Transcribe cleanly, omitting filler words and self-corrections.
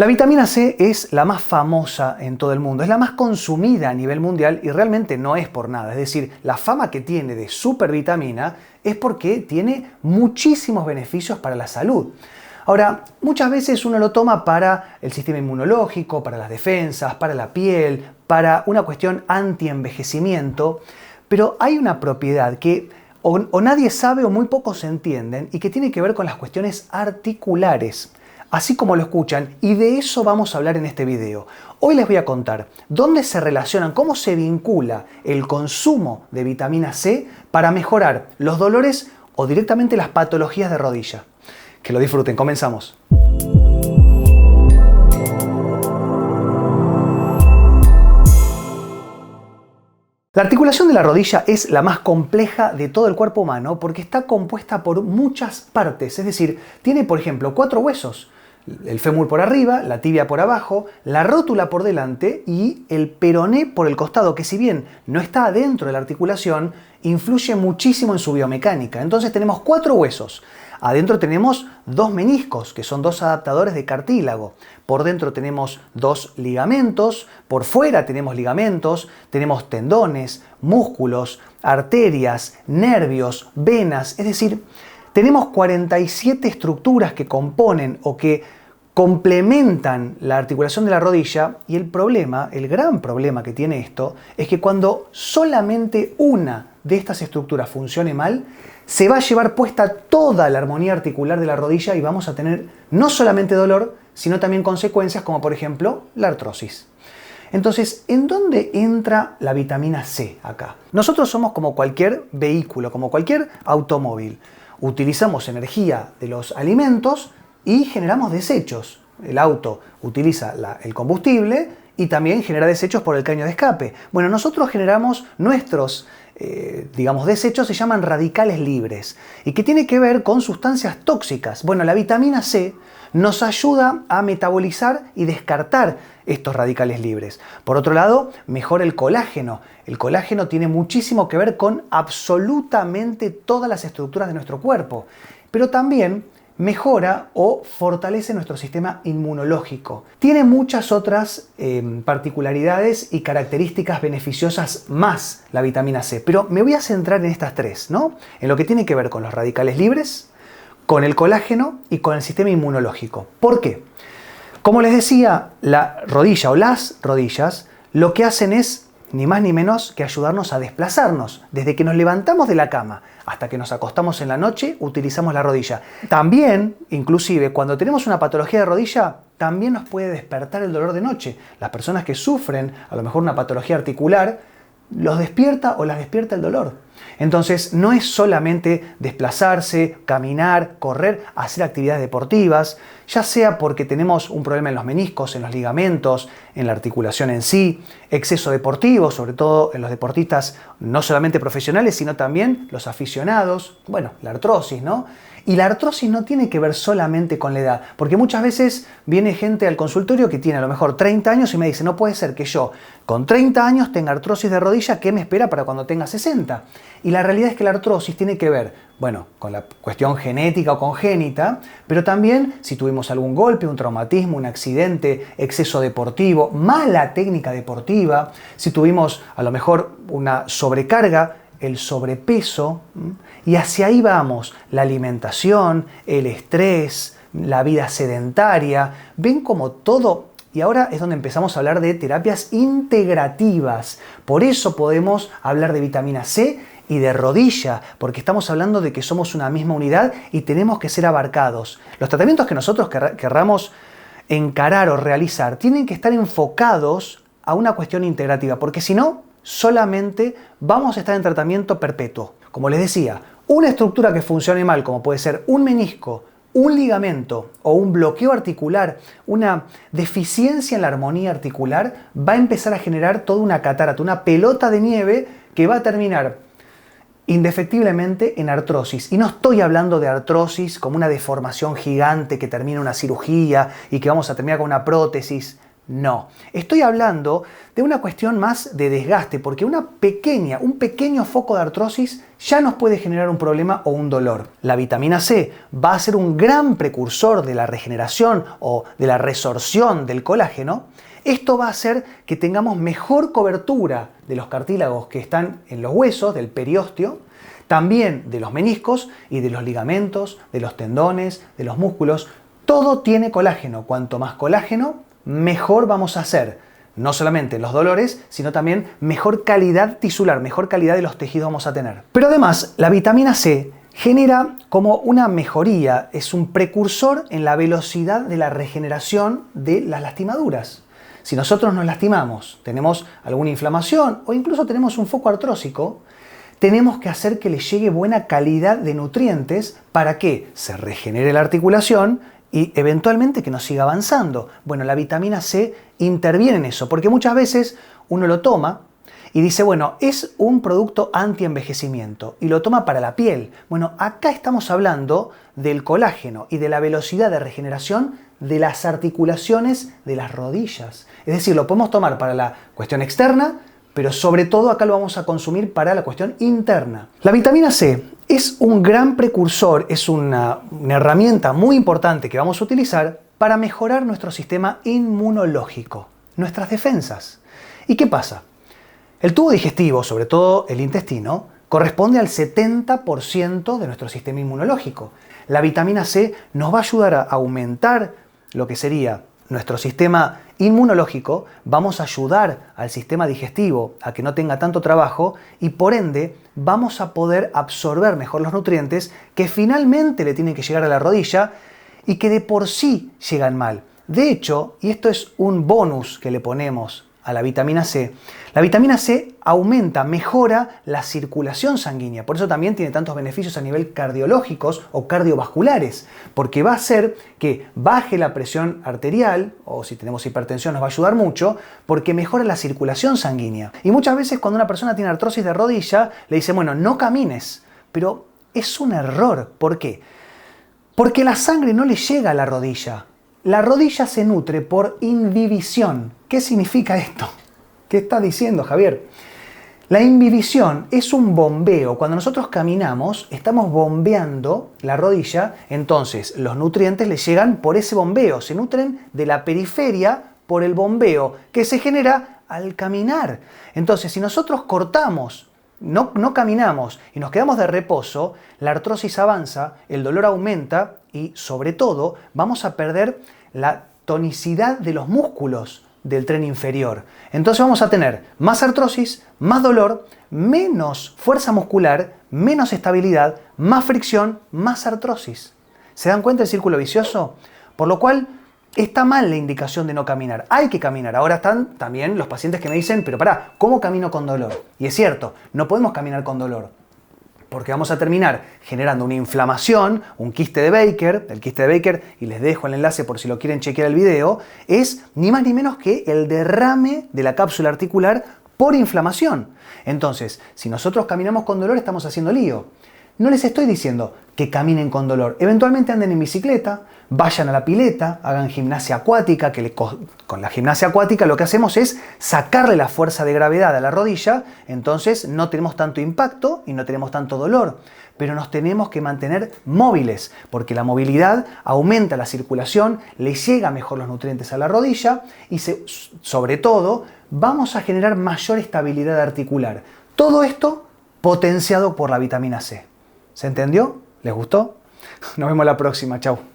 La vitamina C es la más famosa en todo el mundo, es la más consumida a nivel mundial y realmente no es por nada. Es decir, la fama que tiene de supervitamina es porque tiene muchísimos beneficios para la salud. Ahora, muchas veces uno lo toma para el sistema inmunológico, para las defensas, para la piel, para una cuestión anti-envejecimiento, pero hay una propiedad que o nadie sabe o muy pocos entienden y que tiene que ver con las cuestiones articulares. Así como lo escuchan, y de eso vamos a hablar en este video. Hoy les voy a contar dónde se relacionan, cómo se vincula el consumo de vitamina C para mejorar los dolores o directamente las patologías de rodilla. Que lo disfruten, comenzamos. La articulación de la rodilla es la más compleja de todo el cuerpo humano porque está compuesta por muchas partes, es decir, tiene por ejemplo 4 huesos. El fémur por arriba, la tibia por abajo, la rótula por delante y el peroné por el costado, que si bien no está adentro de la articulación, influye muchísimo en su biomecánica. Entonces tenemos 4 huesos. Adentro tenemos 2 meniscos, que son 2 adaptadores de cartílago. Por dentro tenemos 2 ligamentos, por fuera tenemos ligamentos, tenemos tendones, músculos, arterias, nervios, venas, es decir, tenemos 47 estructuras que componen o que complementan la articulación de la rodilla y el problema, el gran problema que tiene esto, es que cuando solamente una de estas estructuras funcione mal, se va a llevar puesta toda la armonía articular de la rodilla y vamos a tener no solamente dolor, sino también consecuencias como por ejemplo la artrosis. Entonces, ¿en dónde entra la vitamina C acá? Nosotros somos como cualquier vehículo, como cualquier automóvil. Utilizamos energía de los alimentos y generamos desechos. El auto utiliza el combustible y también genera desechos por el caño de escape. Bueno, nosotros generamos nuestros desechos, se llaman radicales libres y que tiene que ver con sustancias tóxicas. Bueno, la vitamina C nos ayuda a metabolizar y descartar estos radicales libres. Por otro lado, mejora el colágeno. El colágeno tiene muchísimo que ver con absolutamente todas las estructuras de nuestro cuerpo, pero también mejora o fortalece nuestro sistema inmunológico. Tiene muchas otras particularidades y características beneficiosas más la vitamina C, pero me voy a centrar en estas 3, ¿no? En lo que tiene que ver con los radicales libres, con el colágeno y con el sistema inmunológico. ¿Por qué? Como les decía, la rodilla o las rodillas lo que hacen es ni más ni menos que ayudarnos a desplazarnos. Desde que nos levantamos de la cama hasta que nos acostamos en la noche, utilizamos la rodilla. También, inclusive, cuando tenemos una patología de rodilla, también nos puede despertar el dolor de noche. Las personas que sufren a lo mejor una patología articular, los despierta o las despierta el dolor. Entonces, no es solamente desplazarse, caminar, correr, hacer actividades deportivas, ya sea porque tenemos un problema en los meniscos, en los ligamentos, en la articulación en sí, exceso deportivo, sobre todo en los deportistas no solamente profesionales, sino también los aficionados, bueno, la artrosis, ¿no? Y la artrosis no tiene que ver solamente con la edad, porque muchas veces viene gente al consultorio que tiene a lo mejor 30 años y me dice, no puede ser que yo con 30 años tenga artrosis de rodilla, ¿qué me espera para cuando tenga 60? Y la realidad es que la artrosis tiene que ver, bueno, con la cuestión genética o congénita, pero también si tuvimos algún golpe, un traumatismo, un accidente, exceso deportivo, mala técnica deportiva, si tuvimos a lo mejor una sobrecarga, el sobrepeso, y hacia ahí vamos, la alimentación, el estrés, la vida sedentaria, ven como todo, y ahora es donde empezamos a hablar de terapias integrativas, por eso podemos hablar de vitamina C y de rodilla, porque estamos hablando de que somos una misma unidad y tenemos que ser abarcados. Los tratamientos que nosotros querramos encarar o realizar tienen que estar enfocados a una cuestión integrativa, porque si no, solamente vamos a estar en tratamiento perpetuo. Como les decía, una estructura que funcione mal, como puede ser un menisco, un ligamento o un bloqueo articular, una deficiencia en la armonía articular, va a empezar a generar toda una catarata, una pelota de nieve que va a terminar indefectiblemente en artrosis. Y no estoy hablando de artrosis como una deformación gigante que termina en una cirugía y que vamos a terminar con una prótesis. No, estoy hablando de una cuestión más de desgaste, porque un pequeño foco de artrosis ya nos puede generar un problema o un dolor. La vitamina C va a ser un gran precursor de la regeneración o de la resorción del colágeno. Esto va a hacer que tengamos mejor cobertura de los cartílagos que están en los huesos, del periósteo, también de los meniscos y de los ligamentos, de los tendones, de los músculos. Todo tiene colágeno. Cuanto más colágeno, mejor vamos a hacer, no solamente los dolores, sino también mejor calidad tisular, mejor calidad de los tejidos vamos a tener. Pero además, la vitamina C genera como una mejoría, es un precursor en la velocidad de la regeneración de las lastimaduras. Si nosotros nos lastimamos, tenemos alguna inflamación o incluso tenemos un foco artrósico, tenemos que hacer que le llegue buena calidad de nutrientes para que se regenere la articulación y eventualmente que nos siga avanzando. Bueno, la vitamina C interviene en eso, porque muchas veces uno lo toma y dice, bueno, es un producto anti-envejecimiento y lo toma para la piel. Bueno, acá estamos hablando del colágeno y de la velocidad de regeneración de las articulaciones de las rodillas. Es decir, lo podemos tomar para la cuestión externa, pero sobre todo acá lo vamos a consumir para la cuestión interna. La vitamina C es un gran precursor, es una herramienta muy importante que vamos a utilizar para mejorar nuestro sistema inmunológico, nuestras defensas. ¿Y qué pasa? El tubo digestivo, sobre todo el intestino, corresponde al 70% de nuestro sistema inmunológico. La vitamina C nos va a ayudar a aumentar lo que sería nuestro sistema inmunológico, vamos a ayudar al sistema digestivo a que no tenga tanto trabajo y por ende vamos a poder absorber mejor los nutrientes que finalmente le tienen que llegar a la rodilla y que de por sí llegan mal. De hecho, y esto es un bonus que le ponemos a la vitamina C aumenta, mejora la circulación sanguínea. Por eso también tiene tantos beneficios a nivel cardiológicos o cardiovasculares, porque va a hacer que baje la presión arterial, o si tenemos hipertensión nos va a ayudar mucho, porque mejora la circulación sanguínea. Y muchas veces cuando una persona tiene artrosis de rodilla, le dicen, bueno, no camines, pero es un error. ¿Por qué? Porque la sangre no le llega a la rodilla. La rodilla se nutre por imbibición. ¿Qué significa esto? ¿Qué está diciendo, Javier? La imbibición es un bombeo. Cuando nosotros caminamos, estamos bombeando la rodilla, entonces los nutrientes le llegan por ese bombeo. Se nutren de la periferia por el bombeo que se genera al caminar. Entonces, si nosotros cortamos, no caminamos y nos quedamos de reposo, la artrosis avanza, el dolor aumenta y sobre todo vamos a perder la tonicidad de los músculos del tren inferior. Entonces vamos a tener más artrosis, más dolor, menos fuerza muscular, menos estabilidad, más fricción, más artrosis. ¿Se dan cuenta del círculo vicioso? Por lo cual está mal la indicación de no caminar. Hay que caminar. Ahora están también los pacientes que me dicen, pero pará, ¿cómo camino con dolor? Y es cierto, no podemos caminar con dolor, porque vamos a terminar generando una inflamación, un quiste de Baker. El quiste de Baker, y les dejo el enlace por si lo quieren chequear el video, es ni más ni menos que el derrame de la cápsula articular por inflamación. Entonces, si nosotros caminamos con dolor, estamos haciendo lío. No les estoy diciendo que caminen con dolor. Eventualmente anden en bicicleta, vayan a la pileta, hagan gimnasia acuática, con la gimnasia acuática lo que hacemos es sacarle la fuerza de gravedad a la rodilla, entonces no tenemos tanto impacto y no tenemos tanto dolor. Pero nos tenemos que mantener móviles, porque la movilidad aumenta la circulación, le llega mejor los nutrientes a la rodilla y sobre todo vamos a generar mayor estabilidad articular. Todo esto potenciado por la vitamina C. ¿Se entendió? ¿Les gustó? Nos vemos la próxima. Chau.